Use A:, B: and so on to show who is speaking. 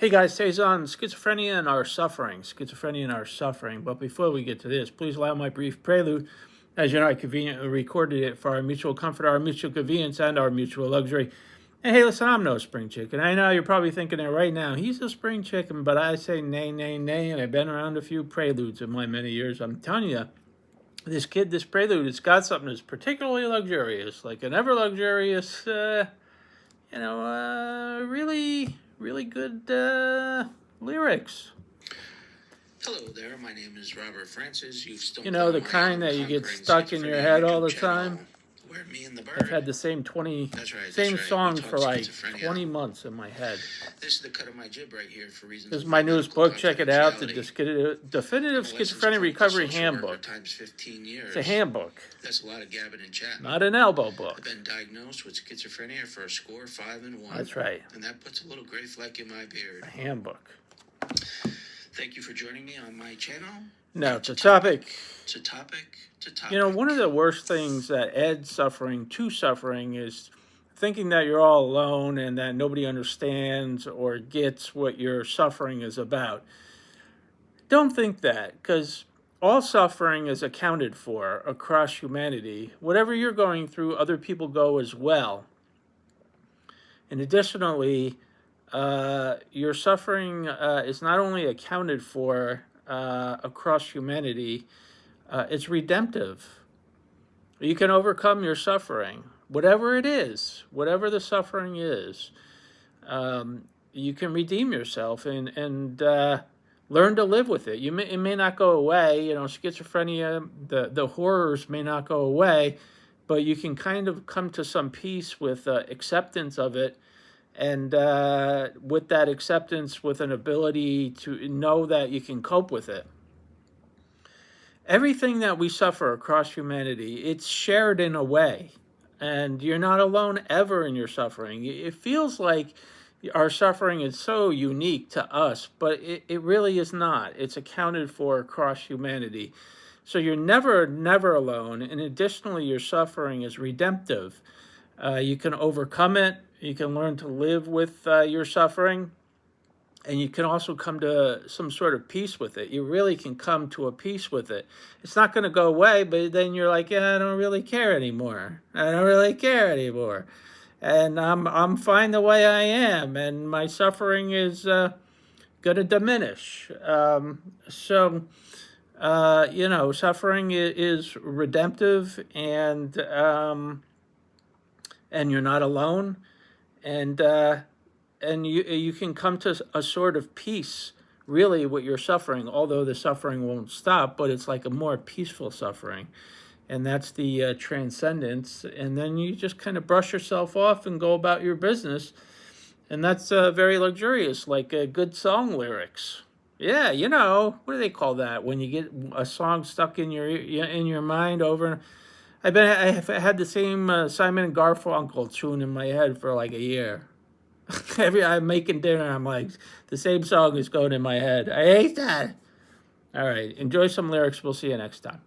A: Hey guys, today's on schizophrenia and our suffering. Schizophrenia and our suffering. But before we get to this, please allow my brief prelude. As you know, I conveniently recorded it for our mutual comfort, our mutual convenience, and our mutual luxury. And hey, listen, I'm no spring chicken. I know you're probably thinking that right now. He's a spring chicken, but I say nay, nay, nay. And I've been around a few preludes in my many years. I'm telling you, this prelude, it's got something that's particularly luxurious, like an ever luxurious, really good lyrics.
B: Hello there, my name is Robert Francis. You've still
A: The kind that you get stuck in your head all the time.
B: Where me and the bird.
A: I've had the same song for like 20 months in my head.
B: This is the cut of my jib right here for reasons.
A: This is my newest book. Check it out, the Definitive Schizophrenia Recovery Handbook.
B: Times 15 years.
A: It's a handbook.
B: That's a lot of gabbing and chatting.
A: Not an elbow book.
B: I've been diagnosed with schizophrenia for a score 5 and 1.
A: That's right.
B: And that puts a little gray fleck in my beard.
A: A handbook.
B: Thank you for joining me on my channel.
A: No, it's a topic.
B: It's a topic.
A: One of the worst things that adds suffering to suffering is thinking that you're all alone and that nobody understands or gets what your suffering is about. Don't think that, because all suffering is accounted for across humanity. Whatever you're going through, other people go as well. And additionally, your suffering is not only accounted for across humanity, it's redemptive. You can overcome your suffering, whatever it is, whatever the suffering is. You can redeem yourself and learn to live with it. It may not go away. Schizophrenia, the horrors may not go away, but you can kind of come to some peace with acceptance of it. And with that acceptance, with an ability to know that you can cope with it. Everything that we suffer across humanity, it's shared in a way. And you're not alone ever in your suffering. It feels like our suffering is so unique to us, but it really is not. It's accounted for across humanity. So you're never alone. And additionally, your suffering is redemptive. You can overcome it. You can learn to live with your suffering, and you can also come to some sort of peace with it. You really can come to a peace with it. It's not going to go away, but then you're like, yeah, I don't really care anymore. I don't really care anymore. And I'm fine the way I am, and my suffering is going to diminish. Suffering is redemptive, and you're not alone. And you can come to a sort of peace, really, with your suffering, although the suffering won't stop, but it's like a more peaceful suffering. And that's the transcendence. And then you just kind of brush yourself off and go about your business. And that's very luxurious, like good song lyrics. Yeah, what do they call that? When you get a song stuck in your mind over. I've had the same Simon and Garfunkel tune in my head for like a year. I'm making dinner, I'm like, the same song is going in my head. I hate that. All right, enjoy some lyrics. We'll see you next time.